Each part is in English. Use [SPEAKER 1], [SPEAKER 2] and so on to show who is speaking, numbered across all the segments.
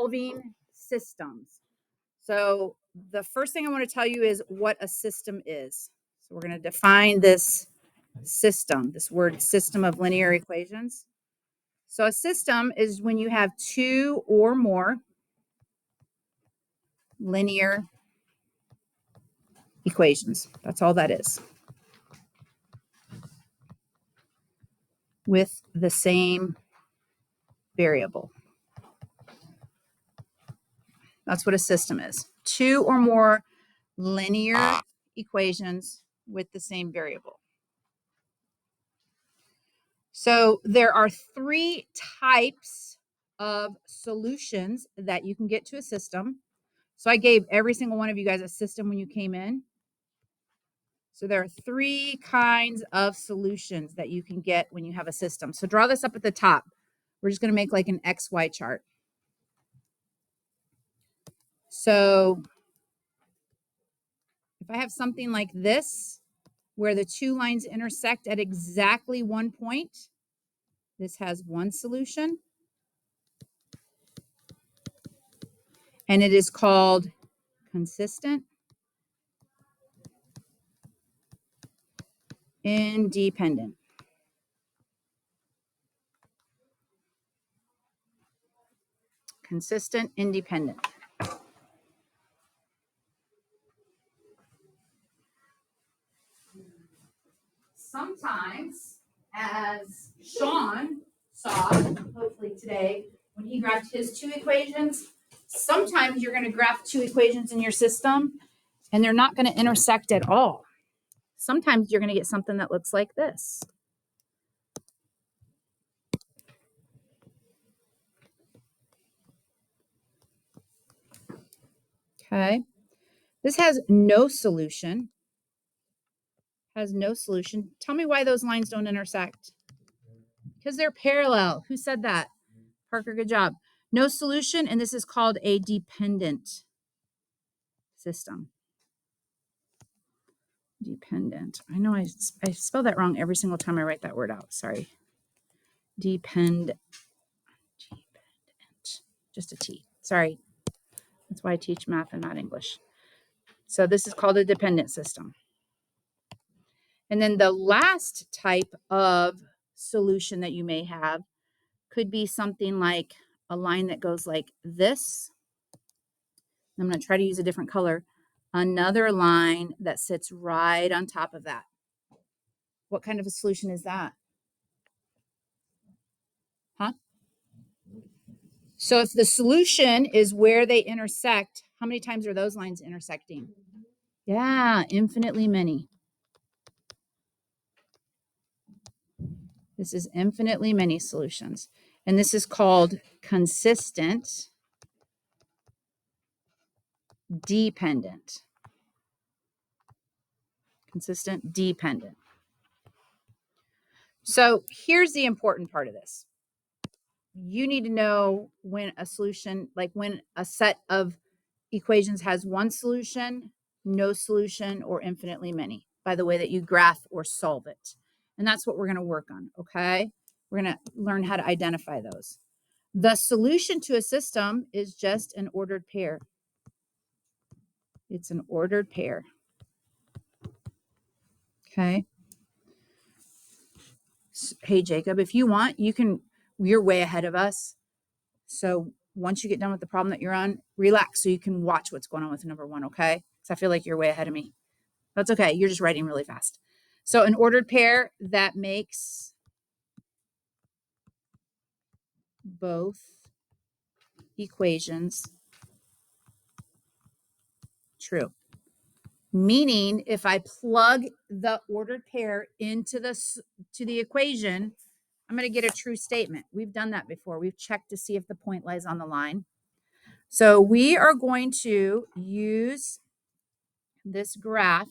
[SPEAKER 1] solving systems. So the first thing I want to tell you is what a system is. So we're going to define this system, this word system of linear equations. So a system is when you have two or more linear equations. That's all that is. With the same variable. That's what a system is. Two or more linear equations with the same variable. So there are three types of solutions that you can get to a system. So I gave every single one of you guys a system when you came in. So there are three kinds of solutions that you can get when you have a system. So draw this up at the top. We're just going to make like an XY chart. So if I have something like this, where the two lines intersect at exactly one point, this has one solution. And it is called consistent independent. Consistent independent. Sometimes, as Sean saw, hopefully today, when he graphed his two equations, sometimes you're going to graph two equations in your system and they're not going to intersect at all. Sometimes you're going to get something that looks like this. Okay. This has no solution. Has no solution. Tell me why those lines don't intersect. Because they're parallel. Who said that? Parker, good job. No solution, and this is called a dependent system. Dependent. I know I spell that wrong every single time I write that word out. Sorry. Dependent. Just a T. Sorry. That's why I teach math and not English. So this is called a dependent system. And then the last type of solution that you may have could be something like a line that goes like this. I'm going to try to use a different color. Another line that sits right on top of that. What kind of a solution is that? Huh? So if the solution is where they intersect, how many times are those lines intersecting? Yeah, infinitely many. This is infinitely many solutions. And this is called consistent dependent. Consistent dependent. So here's the important part of this. You need to know when a solution, like when a set of equations has one solution, no solution, or infinitely many by the way that you graph or solve it. And that's what we're going to work on, okay? We're going to learn how to identify those. The solution to a system is just an ordered pair. It's an ordered pair. Okay. Hey, Jacob, if you want, you're way ahead of us. So once you get done with the problem that you're on, relax so you can watch what's going on with number one, okay? Because I feel like you're way ahead of me. That's okay. You're just writing really fast. So an ordered pair that makes both equations true. Meaning if I plug the ordered pair into the equation, I'm going to get a true statement. We've done that before. We've checked to see if the point lies on the line. So we are going to use this graph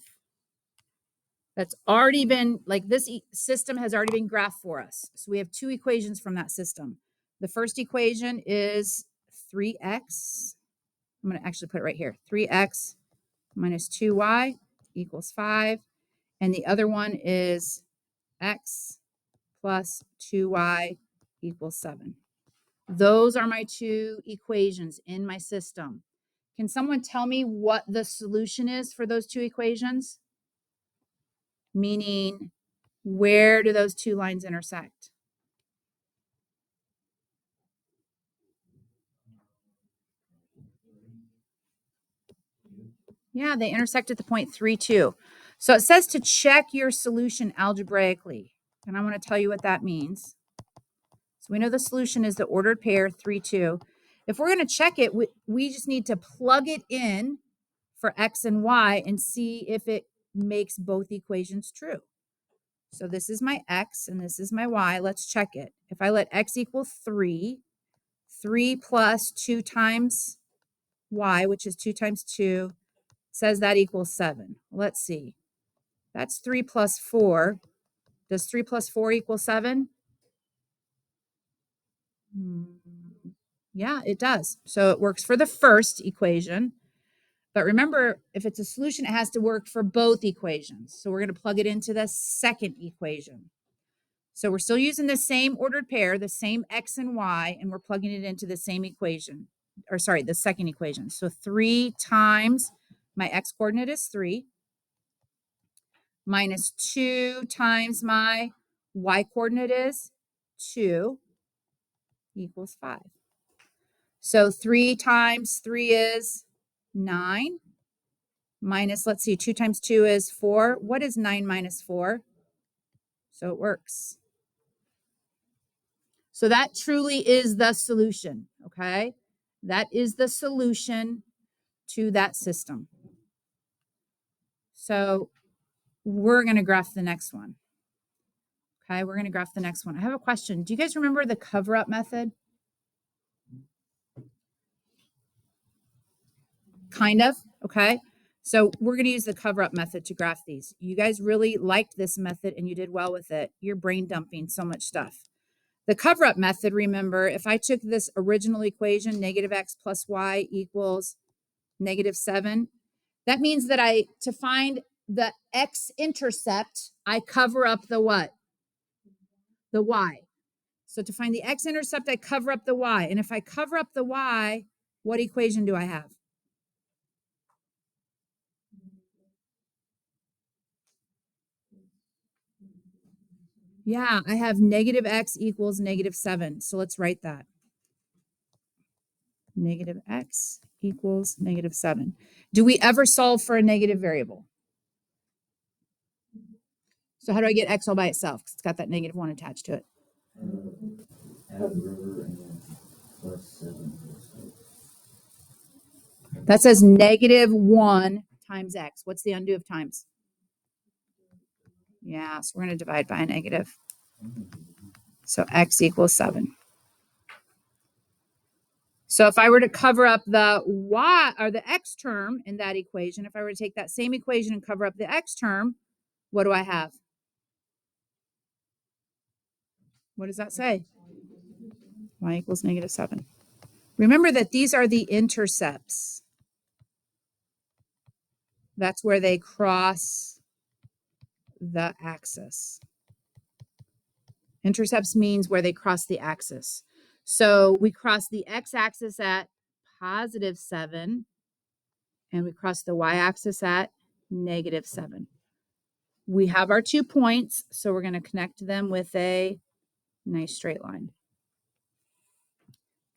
[SPEAKER 1] that's already been, like this system has already been graphed for us. So we have two equations from that system. The first equation is 3x. I'm going to actually put it right here. 3x minus 2y equals 5. And the other one is x plus 2y equals 7. Those are my two equations in my system. Can someone tell me what the solution is for those two equations? Meaning, where do those two lines intersect? Yeah, they intersect at the point 3, 2. So it says to check your solution algebraically. And I want to tell you what that means. So we know the solution is the ordered pair 3, 2. If we're going to check it, we just need to plug it in for x and y and see if it makes both equations true. So this is my x and this is my y. Let's check it. If I let x equal 3, 3 plus 2 times y, which is 2 times 2, says that equals 7. Let's see. That's 3 plus 4. Does 3 plus 4 equal 7? Yeah, it does. So it works for the first equation. But remember, if it's a solution, it has to work for both equations. So we're going to plug it into the second equation. So we're still using the same ordered pair, the same x and y, and we're plugging it into the same equation, or sorry, the second equation. So 3 times my x coordinate is 3, minus 2 times my y coordinate is 2, equals 5. So 3 times 3 is 9, minus, let's see, 2 times 2 is 4. What is 9 minus 4? So it works. So that truly is the solution, okay? That is the solution to that system. So we're going to graph the next one. Okay, we're going to graph the next one. I have a question. Do you guys remember the cover-up method? Kind of, okay? So we're going to use the cover-up method to graph these. You guys really liked this method and you did well with it. You're brain dumping so much stuff. The cover-up method, remember, if I took this original equation, negative x plus y equals negative 7, that means that to find the x-intercept, I cover up the what? The y. So to find the x-intercept, I cover up the y. And if I cover up the y, what equation do I have? Yeah, I have negative x equals negative 7. So let's write that. Negative x equals negative 7. Do we ever solve for a negative variable? So how do I get x all by itself? Because it's got that negative 1 attached to it. That says negative 1 times x. What's the undo of times? Yeah, so we're going to divide by a negative. So x equals 7. So if I were to cover up the y or the x term in that equation, if I were to take that same equation and cover up the x term, what do I have? What does that say? Y equals negative 7. Remember that these are the intercepts. That's where they cross the axis. Intercepts means where they cross the axis. So we cross the x-axis at positive 7, and we cross the y-axis at negative 7. We have our 2 points, so we're going to connect them with a nice straight line.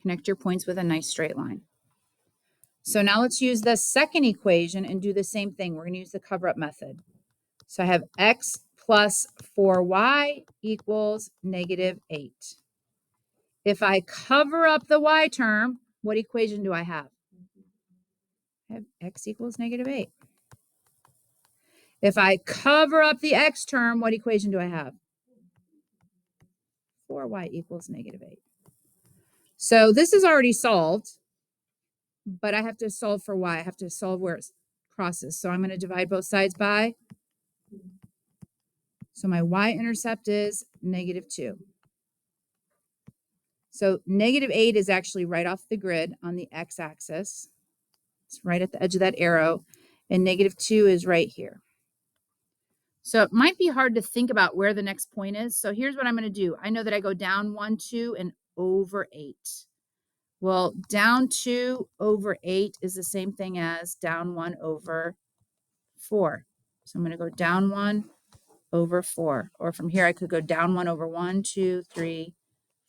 [SPEAKER 1] Connect your points with a nice straight line. So now let's use the second equation and do the same thing. We're going to use the cover-up method. So I have x plus 4y equals negative 8. If I cover up the y term, what equation do I have? I have x equals negative 8. If I cover up the x term, what equation do I have? 4y equals negative 8. So this is already solved, but I have to solve for y. I have to solve where it crosses. So I'm going to divide both sides by. So my y-intercept is negative 2. So negative 8 is actually right off the grid on the x-axis. It's right at the edge of that arrow. And negative 2 is right here. So it might be hard to think about where the next point is. So here's what I'm going to do. I know that I go down 1, 2, and over 8. Well, down 2 over 8 is the same thing as down 1 over 4. So I'm going to go down 1 over 4. Or from here, I could go down 1 over 1, 2, 3,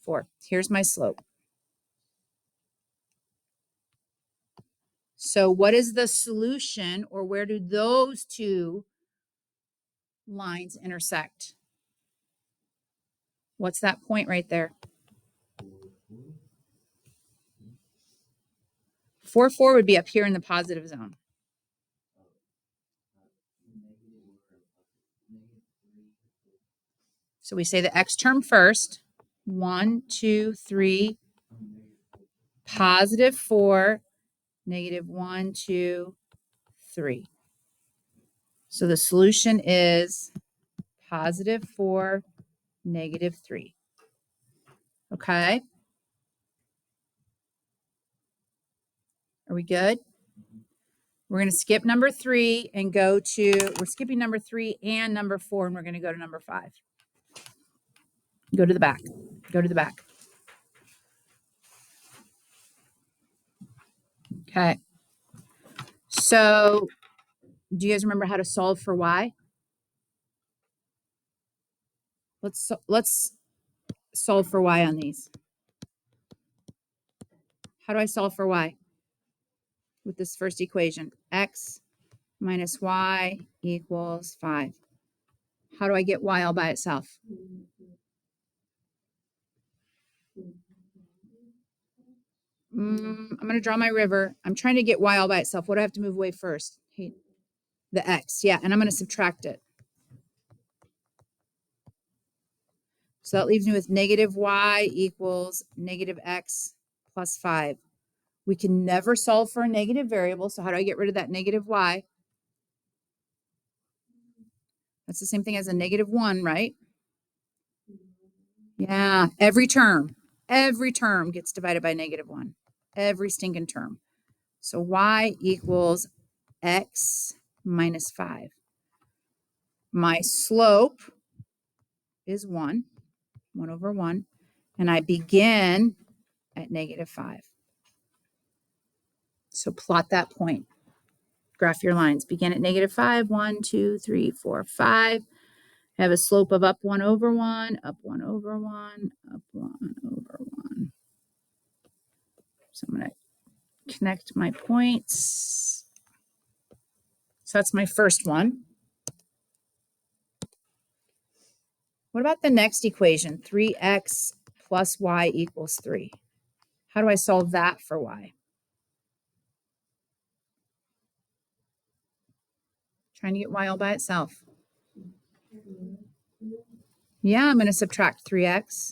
[SPEAKER 1] 4. Here's my slope. So what is the solution, or where do those two lines intersect? What's that point right there? 4, 4 would be up here in the positive zone. So we say the x term first. 1, 2, 3, positive 4, negative 1, 2, 3. So the solution is positive 4, negative 3. Okay. Are we good? We're going to skip number 3 and go to, we're skipping number 3 and number 4, and we're going to go to number 5. Go to the back. Go to the back. Okay. So do you guys remember how to solve for y? Let's solve for y on these. How do I solve for y with this first equation? X minus y equals 5. How do I get y all by itself? I'm going to draw my river. I'm trying to get y all by itself. What do I have to move away first? Hey, the x, yeah, and I'm going to subtract it. So that leaves me with negative y equals negative x plus 5. We can never solve for a negative variable, so how do I get rid of that negative y? That's the same thing as a negative 1, right? Yeah, every term gets divided by negative 1. Every stinking term. So y equals x minus 5. My slope is 1 over 1, and I begin at negative 5. So plot that point. Graph your lines. Begin at negative 5, 1, 2, 3, 4, 5. I have a slope of up 1 over 1, up 1 over 1, up 1 over 1. So I'm going to connect my points. So that's my first one. What about the next equation? 3x plus y equals 3. How do I solve that for y? Trying to get y all by itself. Yeah, I'm going to subtract 3x.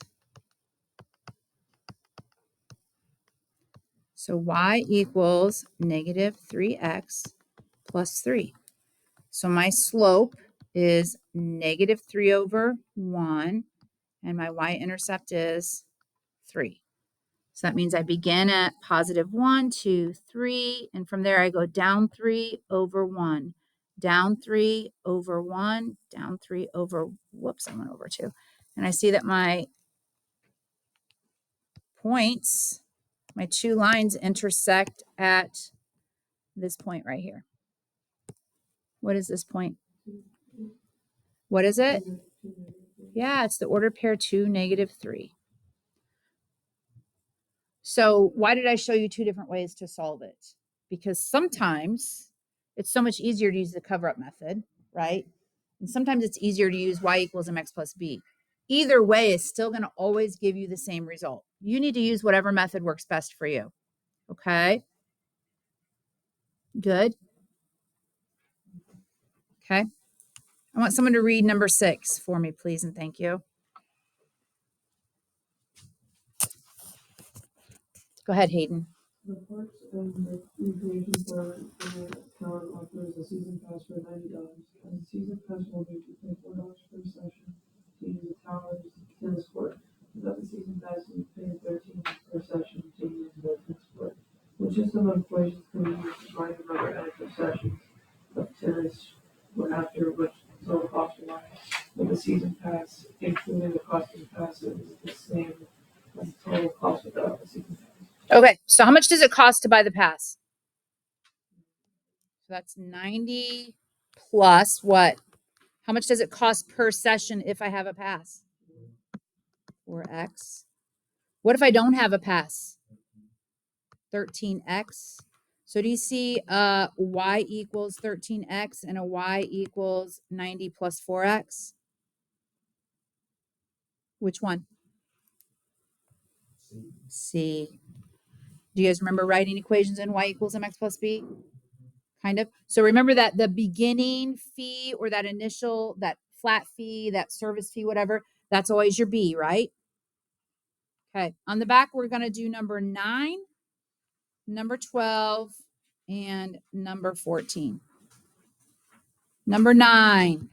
[SPEAKER 1] So y equals negative 3x plus 3. So my slope is negative 3 over 1, and my y-intercept is 3. So that means I begin at positive 1, 2, 3, and from there I go down 3 over 1, down 3 over 1, down 3 over, whoops, I went over 2. And I see that my points, my two lines intersect at this point right here. What is this point? What is it? Yeah, it's the ordered pair 2, negative 3. So why did I show you two different ways to solve it? Because sometimes it's so much easier to use the cover-up method, right? And sometimes it's easier to use y equals mx plus b. Either way is still going to always give you the same result. You need to use whatever method works best for you. Okay? Good. Okay. I want someone to read number 6 for me, please, and thank you. Go ahead, Hayden.
[SPEAKER 2] The parks and the recreation for town offers a season pass for $90. And the season pass holder to pay $4 per session to use the tower's tennis court. Without the season pass, you pay $13 per session to use the tennis court. The system of employees can be used to buy another extra sessions of tennis or after which total cost wise. With the season pass, including the cost of the pass, is the same total cost without the season pass.
[SPEAKER 1] Okay, so how much does it cost to buy the pass? So that's 90 plus what? How much does it cost per session if I have a pass? 4x. What if I don't have a pass? 13x. So do you see y equals 13x and a y equals 90 plus 4x? Which one? C. Do you guys remember writing equations in y equals mx plus b? Kind of. So remember that the beginning fee or that initial, that flat fee, that service fee, whatever, that's always your b, right? Okay. On the back, we're going to do number 9, number 12, and number 14. Number 9.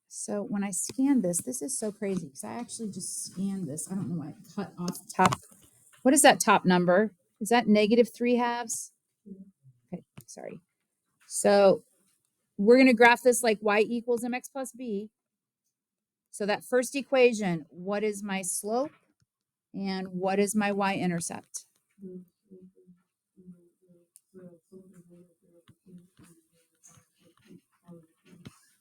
[SPEAKER 1] So when I scan this, this is so crazy because I actually just scanned this. I don't know why I cut off the top. What is that top number? Is that -3/2? Okay, sorry. So we're going to graph this like y equals mx plus b. So that first equation, what is my slope and what is my y-intercept?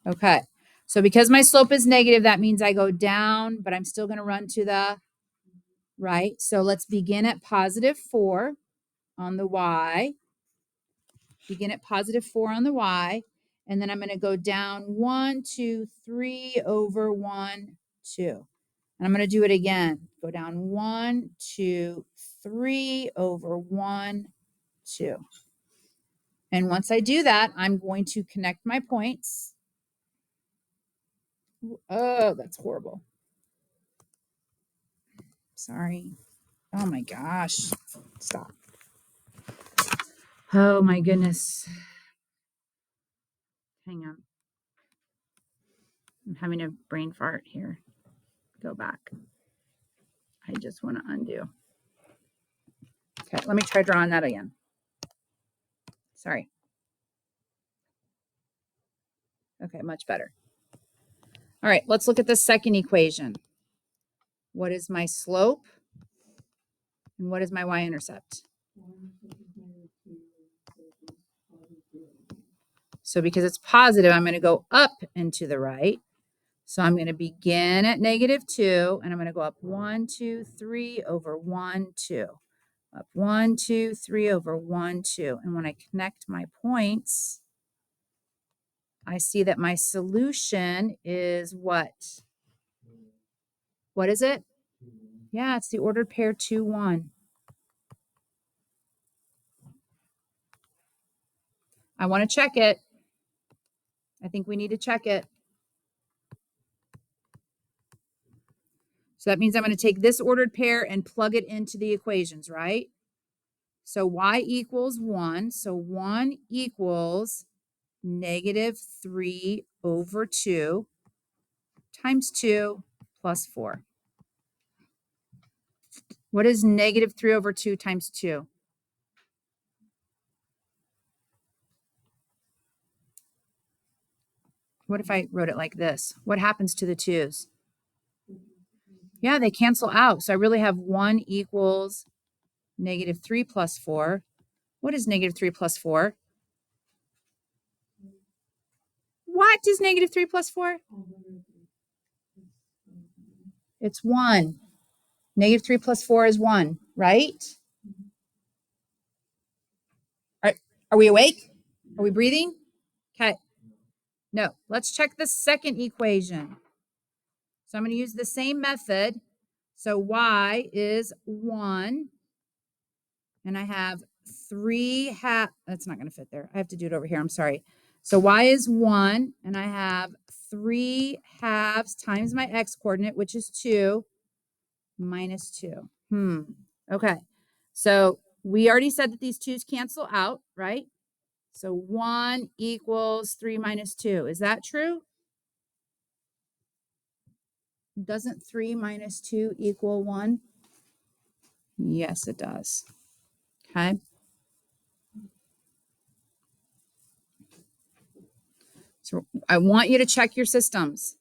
[SPEAKER 1] Okay, so because my slope is negative, that means I go down, but I'm still going to run to the right. So let's begin at +4 on the y. Begin at +4 on the y. And then I'm going to go down 1, 2, 3 over 1, 2. And I'm going to do it again. Go down 1, 2, 3 over 1, 2. And once I do that, I'm going to connect my points. Oh, that's horrible. Sorry. Oh my gosh. Stop. Oh my goodness. Hang on. I'm having a brain fart here. Go back. I just want to undo. Okay, let me try drawing that again. Sorry. Okay, much better. All right, let's look at the second equation. What is my slope? And what is my y-intercept? So because it's positive, I'm going to go up and to the right. So I'm going to begin at -2, and I'm going to go up 1, 2, 3 over 1, 2. Up 1, 2, 3 over 1, 2. And when I connect my points, I see that my solution is what? What is it? Yeah, it's the ordered pair 2, 1. I want to check it. I think we need to check it. So that means I'm going to take this ordered pair and plug it into the equations, right? So y equals 1. So 1 equals -3 over 2 times 2 plus 4. What is -3 over 2 times 2? What if I wrote it like this? What happens to the 2's? Yeah, they cancel out. So I really have 1 equals -3 plus 4. What is -3 plus 4? What is -3 plus 4? It's 1. -3 plus 4 is 1, right? Are we awake? Are we breathing? Okay. No, let's check the second equation. So I'm going to use the same method. So y is 1. And I have 3 half. That's not going to fit there. I have to do it over here. I'm sorry. So y is 1. And I have 3 halves times my x coordinate, which is 2, minus 2. Okay. So we already said that these 2's cancel out, right? So 1 equals 3 minus 2. Is that true? Doesn't 3 minus 2 equal 1? Yes, it does. Okay. So I want you to check your systems.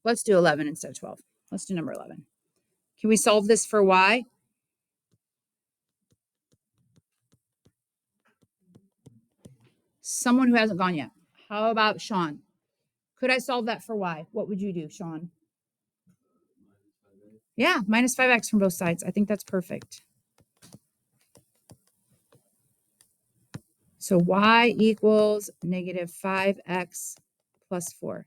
[SPEAKER 1] Let's do 11 instead of 12. Let's do number 11. Can we solve this for y? Someone who hasn't gone yet. How about Sean? Could I solve that for y? What would you do, Sean? Yeah, minus 5x from both sides. I think that's perfect. So y equals negative 5x plus 4.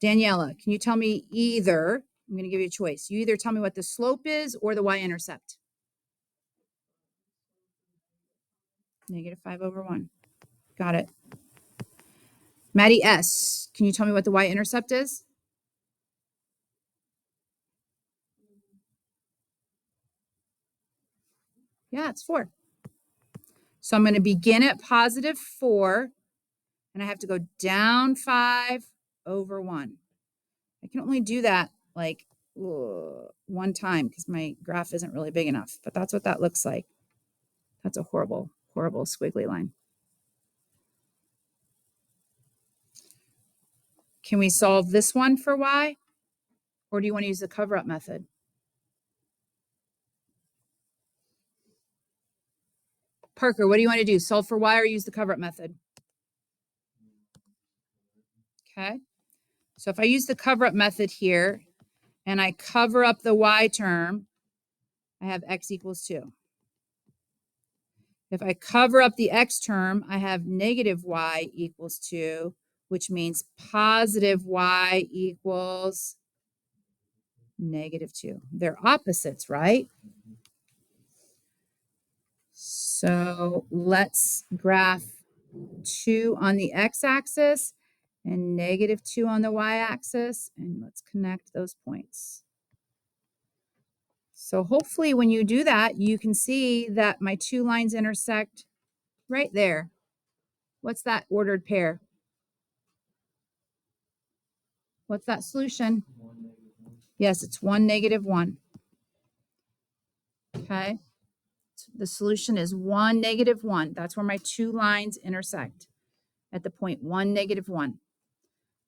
[SPEAKER 1] Daniela, can you tell me either, I'm going to give you a choice. You either tell me what the slope is or the y-intercept. Negative 5 over 1. Got it. Maddie S., can you tell me what the y-intercept is? Yeah, it's 4. So I'm going to begin at positive 4, and I have to go down 5 over 1. I can only do that like one time because my graph isn't really big enough, but that's what that looks like. That's a horrible, horrible squiggly line. Can we solve this one for y? Or do you want to use the cover-up method? Parker, what do you want to do? Solve for y or use the cover-up method? Okay. So if I use the cover-up method here and I cover up the y term, I have x equals 2. If I cover up the x term, I have negative y equals 2, which means positive y equals negative 2. They're opposites, right? So let's graph 2 on the x-axis and negative 2 on the y-axis, and let's connect those points. So hopefully when you do that, you can see that my two lines intersect right there. What's that ordered pair? What's that solution? Yes, it's 1, negative 1. Okay. The solution is 1, negative 1. That's where my two lines intersect at the point 1, negative 1.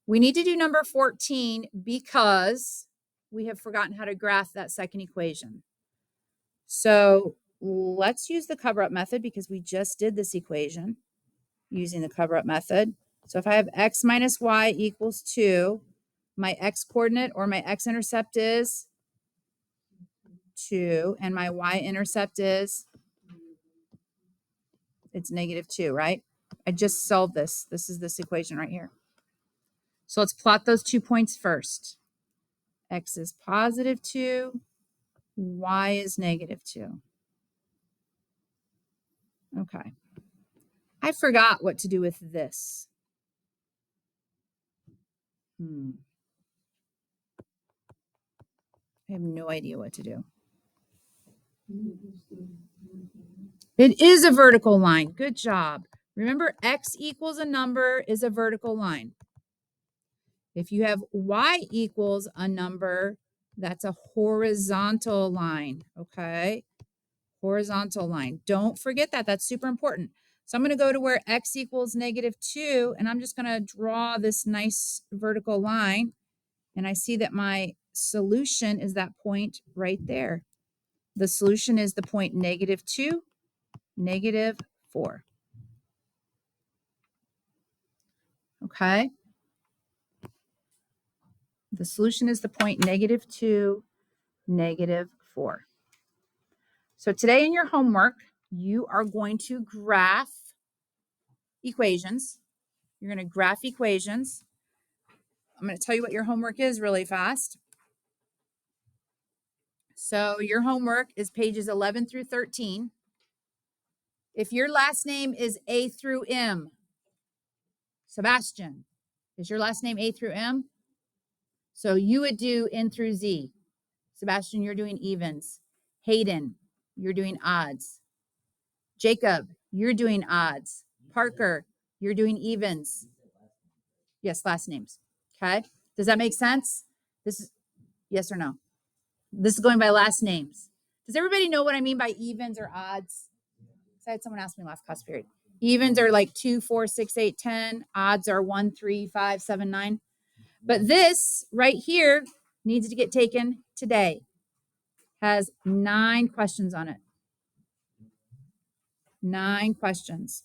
[SPEAKER 1] We need to do number 14 because we have forgotten how to graph that second equation. So let's use the cover-up method because we just did this equation using the cover-up method. So if I have x minus y equals 2, my x-coordinate or my x-intercept is 2, and my y-intercept is, it's negative 2, right? I just solved this. This is this equation right here. So let's plot those 2 points first. X is positive 2, y is negative 2. Okay. I forgot what to do with this. I have no idea what to do. It is a vertical line. Good job. Remember, x equals a number is a vertical line. If you have y equals a number, that's a horizontal line, okay? Horizontal line. Don't forget that. That's super important. So I'm going to go to where x equals negative 2, and I'm just going to draw this nice vertical line. And I see that my solution is that point right there. The solution is the point negative 2, negative 4. Okay? The solution is the point negative 2, negative 4. So today in your homework, you are going to graph equations. You're going to graph equations. I'm going to tell you what your homework is really fast. So your homework is pages 11 through 13. If your last name is A through M, Sebastian, is your last name A through M? So you would do N through Z. Sebastian, you're doing evens. Hayden, you're doing odds. Jacob, you're doing odds. Parker, you're doing evens. Yes, last names. Okay. Does that make sense? This is yes or no? This is going by last names. Does everybody know what I mean by evens or odds? I had someone ask me last class period. Evens are like 2, 4, 6, 8, 10. Odds are 1, 3, 5, 7, 9. But this right here needs to get taken today. Has 9 questions on it. 9 questions.